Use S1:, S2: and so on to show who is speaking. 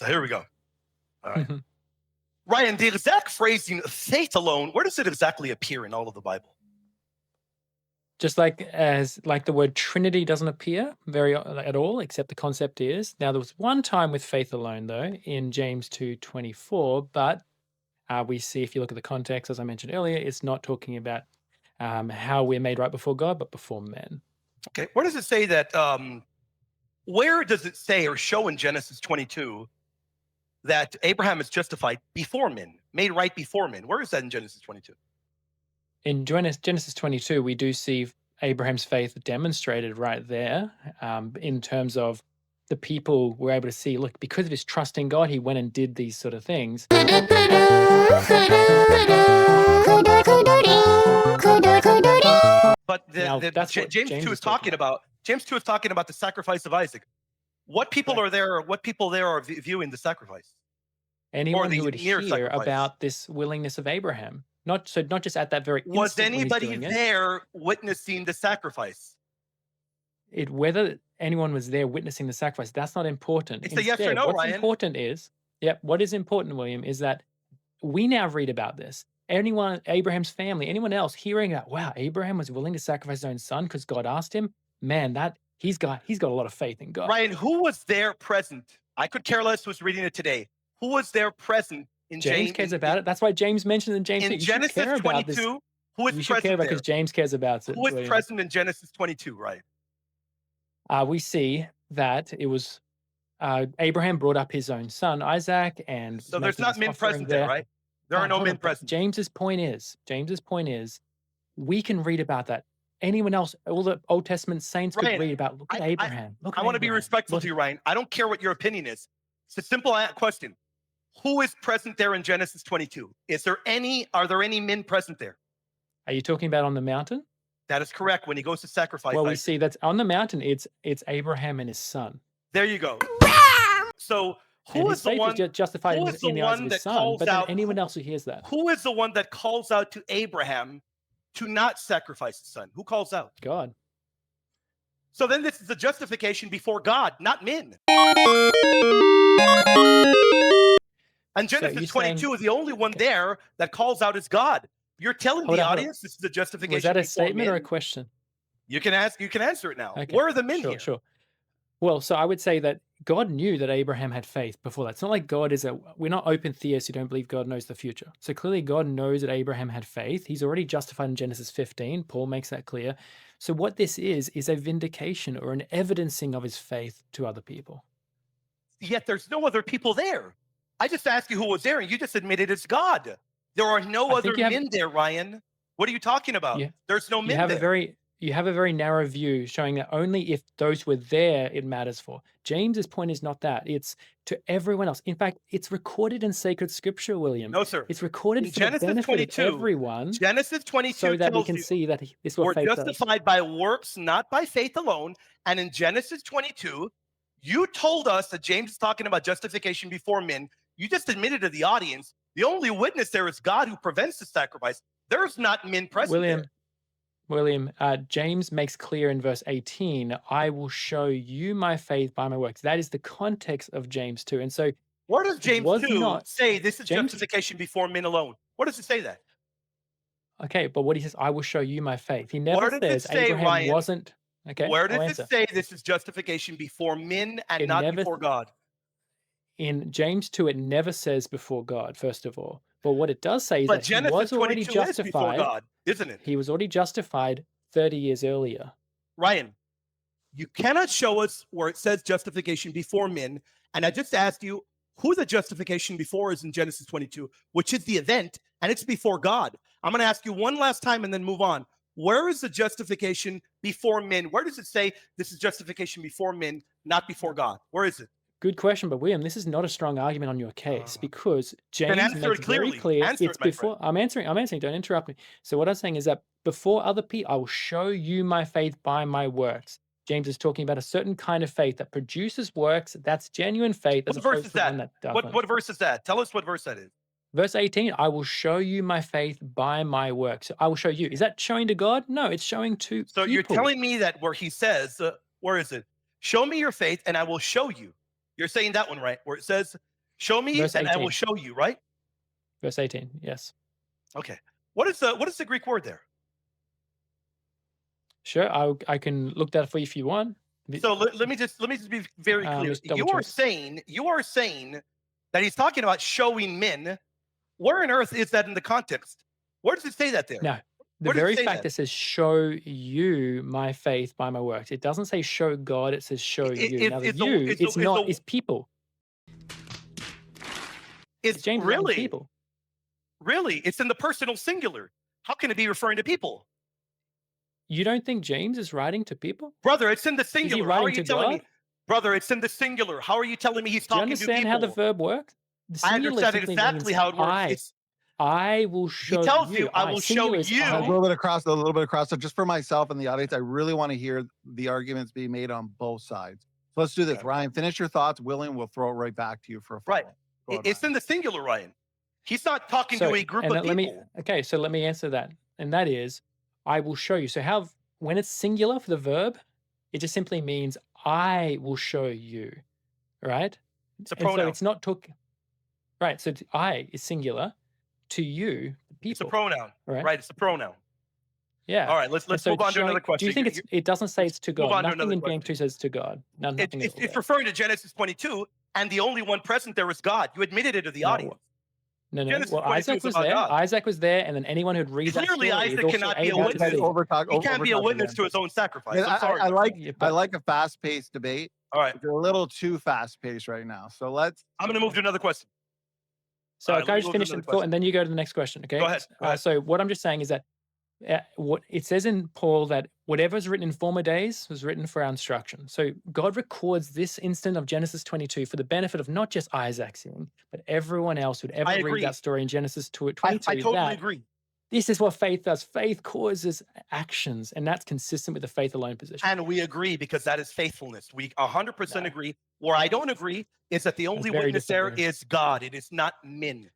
S1: So here we go. All right. Ryan, the exact phrasing faith alone, where does it exactly appear in all of the Bible?
S2: Just like the word Trinity doesn't appear at all, except the concept is. Now, there was one time with faith alone, though, in James 2:24, but we see, if you look at the context, as I mentioned earlier, it's not talking about how we're made right before God, but before men.
S1: Okay, where does it say that, where does it say or show in Genesis 22 that Abraham is justified before men, made right before men? Where is that in Genesis 22?
S2: In Genesis 22, we do see Abraham's faith demonstrated right there, in terms of the people were able to see, look, because of his trust in God, he went and did these sort of things.
S1: But James 2 is talking about. James 2 is talking about the sacrifice of Isaac. What people are there? What people there are viewing the sacrifice?
S2: Anyone who would hear about this willingness of Abraham. Not just at that very instant.
S1: Was anybody there witnessing the sacrifice?
S2: Whether anyone was there witnessing the sacrifice, that's not important.
S1: It's a yes or no,
S2: what's
S1: Ryan.
S2: Important is, what is important, William, is that we now read about this. Anyone, Abraham's family, anyone else hearing that, wow, Abraham was willing to sacrifice his own son because God asked him, man, that he's got a lot of faith in God.
S1: Ryan, who was there present? I could care less who's reading it today. Who was there present?
S2: James cares about it. That's why James mentioned in James.
S1: In Genesis 22, who is present there?
S2: Because James cares about it.
S1: Who is present in Genesis 22, right?
S2: We see that it was Abraham brought up his own son Isaac, and
S1: so there's not men present there, right? There are no men present.
S2: James's point is, we can read about that. Anyone else, all the Old Testament saints could read about. Look at Abraham.
S1: I want to be respectful to you, Ryan. I don't care what your opinion is. It's a simple question. Who is present there in Genesis 22? Are there any men present there?
S2: Are you talking about on the mountain?
S1: That is correct. When he goes to sacrifice.
S2: Well, we see that's on the mountain. It's Abraham and his son.
S1: There you go. So who is the one
S2: justified in the eyes of his son? But then anyone else who hears that?
S1: Who is the one that calls out to Abraham to not sacrifice his son? Who calls out?
S2: God.
S1: So then this is a justification before God, not men. And Genesis 22 is the only one there that calls out as God. You're telling the audience this is a justification.
S2: Was that a statement or a question?
S1: You can answer it now. Okay. Where are the men here?
S2: Sure. Well, so I would say that God knew that Abraham had faith before that. It's not like we're not open theists who don't believe God knows the future. So clearly God knows that Abraham had faith. He's already justified in Genesis 15. Paul makes that clear. So what this is a vindication or an evidencing of his faith to other people.
S1: Yet there's no other people there. I just asked you who was there, and you just admitted it's God. There are no other men there, Ryan. What are you talking about? There's no men there.
S2: You have a very narrow view showing that only if those were there it matters for. James's point is not that. It's to everyone else. In fact, it's recorded in sacred scripture, William.
S1: No, sir.
S2: It's recorded for the benefit of everyone.
S1: Genesis 22 so
S2: that we can see that this was faith.
S1: We're justified by works, not by faith alone. And in Genesis 22, you told us that James is talking about justification before men. You just admitted to the audience, the only witness there is God who prevents the sacrifice. There's not men present there.
S2: William, James makes clear in verse 18, I will show you my faith by my works. That is the context of James 2. And so
S1: where does James 2 say this is justification before men alone? Where does it say that?
S2: Okay, but what he says, I will show you my faith. He never says Abraham
S1: Ryan,
S2: wasn't. Okay,
S1: where does it say this is justification before men and not before God?
S2: In James 2, it never says before God, first of all. But what it does say is that he was already justified.
S1: Before God, isn't it?
S2: He was already justified 30 years earlier.
S1: Ryan, you cannot show us where it says justification before men. And I just asked you who the justification before is in Genesis 22, which is the event, and it's before God. I'm going to ask you one last time and then move on. Where is the justification before men? Where does it say this is justification before men, not before God? Where is it?
S2: Good question, but William, this is not a strong argument on your case because James makes it very clear it's before. I'm answering. Don't interrupt me. So what I'm saying is that before other people, I will show you my faith by my works. James is talking about a certain kind of faith that produces works. That's genuine faith.
S1: What verse is that? What verse is that? Tell us what verse that is.
S2: Verse 18, I will show you my faith by my works. So I will show you. Is that showing to God? No, it's showing to
S1: So you're telling me that where he says, where is it? Show me your faith and I will show you. You're saying that one, right? Where it says, Show me,
S2: Verse
S1: and I will
S2: 18.
S1: show you. Right?
S2: Verse 18. Yes.
S1: Okay. What is the Greek word there?
S2: Sure. I can look that for you if you want.
S1: So let me just be very clear.
S2: Just double
S1: You are
S2: check.
S1: saying that he's talking about showing men. Where on earth is that in the context? Where does it say that there?
S2: No. The
S1: Where does it
S2: very
S1: say
S2: fact
S1: that?
S2: that says show you my faith by my works. It doesn't say show God, it says show you. Now the you, it's people.
S1: It's
S2: James writing to
S1: really
S2: people.
S1: Really? It's in the personal singular. How can it be referring to people?
S2: You don't think James is writing to people?
S1: Brother, it's in the
S2: Is he
S1: singular. How are
S2: writing
S1: you
S2: to
S1: telling me?
S2: God?
S1: Brother, it's in the singular. How are you telling me he's
S2: Do you
S1: talking to
S2: understand how the
S1: people?
S2: verb works? The
S1: I
S2: singular
S1: understand
S2: simply
S1: exactly
S2: means
S1: how it works.
S2: I will
S1: He
S2: show
S1: tells
S2: you.
S1: you, I will show
S2: Singular is
S1: you.
S3: A
S2: I.
S3: little bit across, So just for myself and the audience, I really want to hear the arguments being made on both sides. So let's do this.
S1: Okay.
S3: Ryan, finish your thoughts. William, we'll throw it right back to you for a
S1: Right.
S3: follow-up. Go ahead,
S1: It's
S3: Ryan.
S1: in the singular, Ryan. He's not talking to a group of people.
S2: So let me answer that. And that is, I will show you. So when it's singular for the verb, it just simply means I will show you, right?
S1: It's a
S2: And so
S1: pronoun.
S2: it's not right. So I is singular, to you, the people.
S1: It's a pronoun. Right. It's a pronoun.
S2: Yeah.
S1: All right. Let's move on to another question.
S2: Do you think it doesn't say it's to God? Nothing in James 2 says to God. Nothing at all
S1: It's referring to Genesis 22, and the only one present there was God. You admitted it to the audience.
S2: No.
S1: Genesis
S2: Well,
S1: 22
S2: Isaac
S1: is
S2: was
S1: about
S2: there.
S1: God.
S2: Isaac was there, and then anyone who'd read that
S1: Clearly,
S2: story is
S1: Isaac
S2: also
S1: cannot be a
S2: able to
S1: witness.
S2: see.
S1: He can't be a witness to his own sacrifice.
S3: Yeah,
S1: I'm sorry.
S3: I like a fast-paced debate.
S1: All right.
S3: It's a little too fast-paced right now. So I'm
S1: going to move to another question.
S2: So
S1: Right,
S2: can I just finish the thought, and then you go to the next question, okay?
S1: Go ahead.
S2: So what I'm just saying is that what it says in Paul that whatever is written in former days was written for our instruction. So God records this instant of Genesis 22 for the benefit of not just Isaac seeing, but everyone else who'd ever read that story in Genesis 22.
S1: I totally agree.
S2: This is what faith does. Faith causes actions, and that's consistent with the faith alone position.
S1: And we agree because that is faithfulness. We 100% agree. Where I don't agree is that the only witness there is God. It is not men.